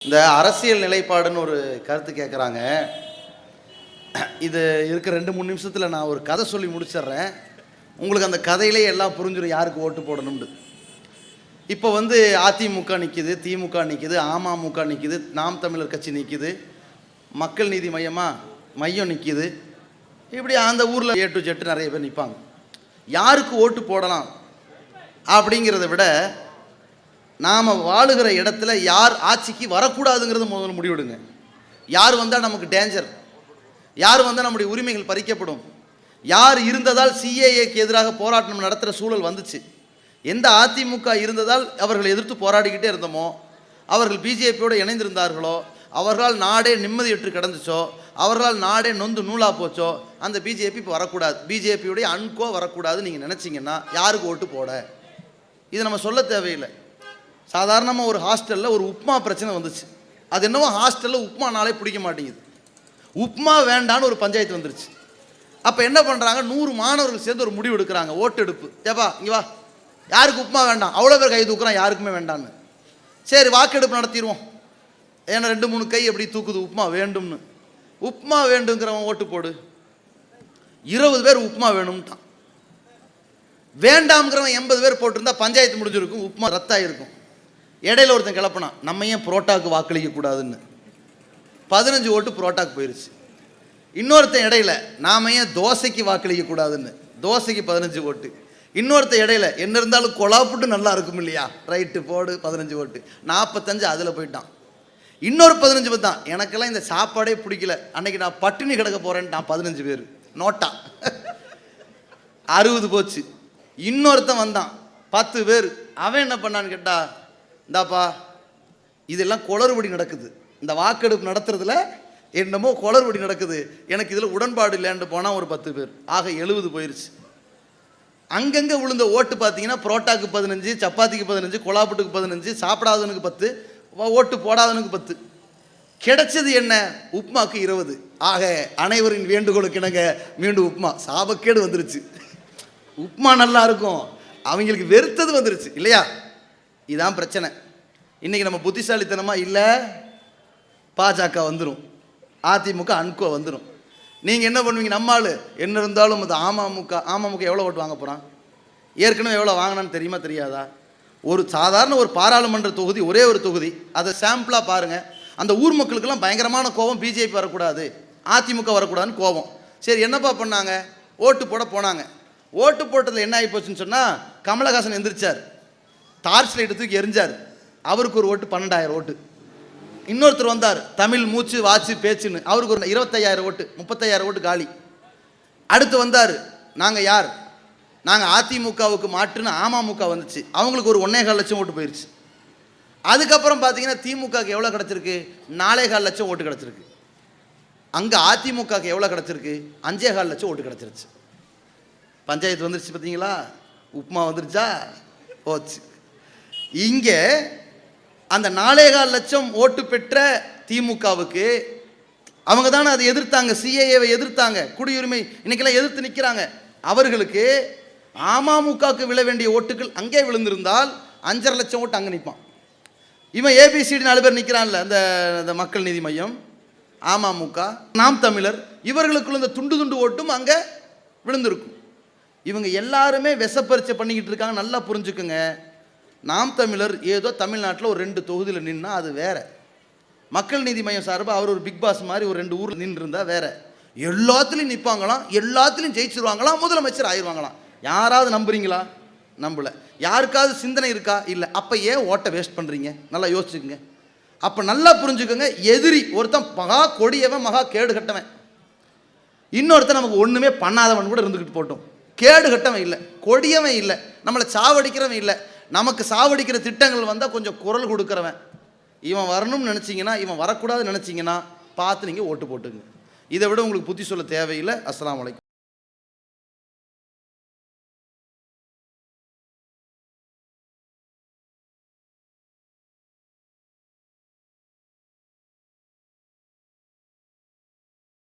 இந்த அரசியல் நிலைப்பாடுன்னு ஒரு கருத்து கேட்குறாங்க. இது இருக்க 2-3 நிமிஷத்தில் நான் ஒரு கதை சொல்லி முடிச்சிடுறேன். உங்களுக்கு அந்த கதையிலே எல்லாம் புரிஞ்சிடும் யாருக்கு ஓட்டு போடணும்னு. இப்போ அதிமுக நிற்கிது, திமுக நிற்கிது, அமமுக நிற்கிது, நாம் தமிழர் கட்சி நிற்கிது, மக்கள் நீதி மையம் நிற்கிது. இப்படி அந்த ஊரில் A to Z நிறைய பேர் நிற்பாங்க. யாருக்கு ஓட்டு போடலாம் அப்படிங்கிறத விட நாம் வாழுகிற இடத்துல யார் ஆட்சிக்கு வரக்கூடாதுங்கிறது முதல்ல முடிவெடுங்க. யார் வந்தால் நமக்கு டேஞ்சர், யார் வந்தால் நம்முடைய உரிமைகள் பறிக்கப்படும், யார் இருந்ததால் CAAக்கு எதிராக போராட்டம் நடத்துகிற சூழல் வந்துச்சு, எந்த அதிமுக இருந்ததால் அவர்களை எதிர்த்து போராடிக்கிட்டே இருந்தோமோ, அவர்கள் பிஜேபியோடு இணைந்திருந்தார்களோ, அவர்களால் நாடே நிம்மதியற்று கிடந்துச்சோ, அவர்களால் நாடே நொந்து நூலாக போச்சோ, அந்த பிஜேபி இப்போ வரக்கூடாது, பிஜேபியுடைய அன்கோ வரக்கூடாது நீங்கள் நினச்சிங்கன்னா யாருக்கு ஓட்டு போட? இது நம்ம சொல்ல தேவையில்லை. சாதாரணமாக ஒரு ஹாஸ்டலில் ஒரு உப்மா பிரச்சனை வந்துச்சு. அது என்னவோ ஹாஸ்டலில் உப்மானாலே பிடிக்க மாட்டேங்குது, உப்மா வேண்டான்னு ஒரு பஞ்சாயத்து வந்துருச்சு. அப்போ என்ன பண்ணுறாங்க, 100 மாணவர்கள் சேர்ந்து ஒரு முடிவு எடுக்கிறாங்க, ஓட்டு எடுப்பு. ஏப்பா இங்கே வா, யாருக்கு உப்மா வேண்டாம்? அவ்வளோ பேர் கை தூக்குறான், யாருக்குமே வேண்டான்னு. சரி வாக்கெடுப்பு நடத்திடுவோம். ஏன்னா 2-3 கை எப்படி தூக்குது உப்மா வேண்டும்னு. உப்மா வேண்டுங்கிறவன் ஓட்டு போடு. 20 பேர் உப்மா வேணும்ட்டான். வேண்டாம்ங்கிறவன் 80 பேர் போட்டிருந்தா பஞ்சாயத்து முடிஞ்சிருக்கும், உப்மா ரத்தாயிருக்கும். இடையில ஒருத்தன் கிளப்பினான், நம்ம ஏன் புரோட்டாவுக்கு வாக்களிக்க கூடாதுன்னு. 15 ஓட்டு புரோட்டாக்கு போயிருச்சு. இன்னொருத்தன் இடையில நாம ஏன் தோசைக்கு வாக்களிக்க கூடாதுன்னு, தோசைக்கு 15 ஓட்டு. இன்னொருத்தன் இடையில என்ன இருந்தாலும் கொலாப்புட்டு நல்லா இருக்கும் இல்லையா, ரைட்டு போடு 15 ஓட்டு. 45 அதில் போயிட்டான். இன்னொரு 15 தான், எனக்கெல்லாம் இந்த சாப்பாடே பிடிக்கல, அன்னைக்கு நான் பட்டினி கிடக்க போறேன்ட்டான். 15 பேர் நோட்டா 60 போச்சு. இன்னொருத்தன் வந்தான் 10 பேர். அவன் என்ன பண்ணான்னு கேட்டா, இந்தாப்பா இதெல்லாம் குளறுபடி நடக்குது, இந்த வாக்கெடுப்பு நடத்துறதுல என்னமோ குளறுபடி நடக்குது, எனக்கு இதில் உடன்பாடு இல்லைன்னு போனால் ஒரு 10 பேர். ஆக 70 போயிருச்சு. அங்கங்கே விழுந்த ஓட்டு பார்த்தீங்கன்னா புரோட்டாக்கு 15, சப்பாத்திக்கு 15, கொலாப்புட்டுக்கு 15, சாப்பிடாதவனுக்கு 10, ஓட்டு போடாதவனுக்கு 10. கிடைச்சது என்ன, உப்மாக்கு 20. ஆக அனைவரின் வேண்டுகோளுக்கு இணங்க மீண்டும் உப்மா. சாபக்கேடு வந்துருச்சு. உப்மா நல்லா இருக்கும், அவங்களுக்கு வெறுத்தது வந்துருச்சு இல்லையா. இதான் பிரச்சனை. இன்றைக்கி நம்ம புத்திசாலித்தனமாக இல்லை, பாஜக வந்துடும், அதிமுக அன்கோ வந்துடும். நீங்கள் என்ன பண்ணுவீங்க, நம்மால் என்ன இருந்தாலும் அது அமமுக எவ்வளோ ஓட்டு வாங்க போகிறான், ஏற்கனவே எவ்வளோ வாங்கினான்னு தெரியுமா தெரியாதா? ஒரு சாதாரண ஒரு பாராளுமன்ற தொகுதி, ஒரே ஒரு தொகுதி, அதை சாம்பிளாக பாருங்கள். அந்த ஊர் மக்களுக்கெல்லாம் பயங்கரமான கோபம், பிஜேபி வரக்கூடாது, அதிமுக வரக்கூடாதுன்னு கோபம். சரி என்னப்பா பண்ணாங்க, ஓட்டு போட போனாங்க. ஓட்டு போட்டதில் என்ன ஆகி போச்சுன்னு சொன்னால், கமலஹாசன் எந்திரிச்சார், டார்ச் லைட்டை தூக்கி எரிஞ்சார், அவருக்கு ஒரு ஓட்டு 12,000 ஓட்டு. இன்னொருத்தர் வந்தார், தமிழ் மூச்சு வாச்சு பேச்சுன்னு, அவருக்கு ஒரு 25,000 ஓட்டு, 35,000 ஓட்டு காலி. அடுத்து வந்தார், நாங்கள் யார், நாங்கள் அதிமுகவுக்கு மாற்றுன்னு அமமுக வந்துச்சு, அவங்களுக்கு ஒரு 1.25 லட்சம் ஓட்டு போயிடுச்சு. அதுக்கப்புறம் பார்த்தீங்கன்னா திமுகவுக்கு எவ்வளோ கிடச்சிருக்கு, 4.25 லட்சம் ஓட்டு கிடச்சிருக்கு. அங்கே அதிமுகவுக்கு எவ்வளோ கிடச்சிருக்கு, 5.25 லட்சம் ஓட்டு கிடச்சிருச்சு. பஞ்சாயத்து வந்துருச்சு பார்த்தீங்களா, உப்மா வந்துருச்சா, போச்சு. இங்கே அந்த 4.25 லட்சம் ஓட்டு பெற்ற திமுகவுக்கு, அவங்க தானே அதை எதிர்த்தாங்க, CAAவை எதிர்த்தாங்க, குடியுரிமை இன்னைக்கெல்லாம் எதிர்த்து நிற்கிறாங்க. அவர்களுக்கு அமமுகவுக்கு விழ வேண்டிய ஓட்டுகள் அங்கே விழுந்திருந்தால் 5.5 லட்சம் ஓட்டு அங்கே நிற்பான். இவன் ABCD 4 பேர் நிற்கிறான்ல, அந்த மக்கள் நீதி மையம், அமமுக, நாம் தமிழர், இவர்களுக்குள்ள இந்த துண்டு ஓட்டும் அங்கே விழுந்திருக்கும். இவங்க எல்லாருமே விஷப்பரிச்சை பண்ணிக்கிட்டு இருக்காங்க. நல்லா புரிஞ்சுக்குங்க, நாம் தமிழர் ஏதோ தமிழ்நாட்டில் ஒரு 2 தொகுதியில் நின்னா அது வேற. மக்கள் நீதி மையம் சார்பாக அவர் ஒரு பிக் பாஸ் மாதிரி ஒரு 2 ஊரில் நின்று இருந்தால் வேற. எல்லாத்துலேயும் நிற்பாங்களாம், எல்லாத்துலேயும் ஜெயிச்சிருவாங்களாம், முதலமைச்சர் ஆயிடுவாங்களாம். யாராவது நம்புறீங்களா? நம்பல. யாருக்காவது சிந்தனை இருக்கா? இல்லை. அப்போ ஏன் ஓட்டை வேஸ்ட் பண்ணுறீங்க? நல்லா யோசிச்சுக்குங்க. அப்போ நல்லா புரிஞ்சுக்கோங்க, எதிரி ஒருத்தன் மகா கொடியவன், மகா கேடு கட்டவன், இன்னொருத்தன் நமக்கு ஒன்றுமே பண்ணாதவன் கூட இருந்துக்கிட்டு போட்டோம். கேடு கட்டவன் இல்லை, கொடியவன் இல்லை, நம்மளை சாவடிக்கிறவன் இல்லை, நமக்கு சாவடிக்கிற திட்டங்கள் வந்தால் கொஞ்சம் குரல் கொடுக்குறவன். இவன் வரணும்னு நினச்சிங்கன்னா, இவன் வரக்கூடாதுன்னு நினச்சிங்கன்னா பார்த்து நீங்கள் ஓட்டு போட்டுங்க. இதை விட உங்களுக்கு புத்தி சொல்ல தேவையில்லை. அஸ்ஸலாமு அலைக்கும்.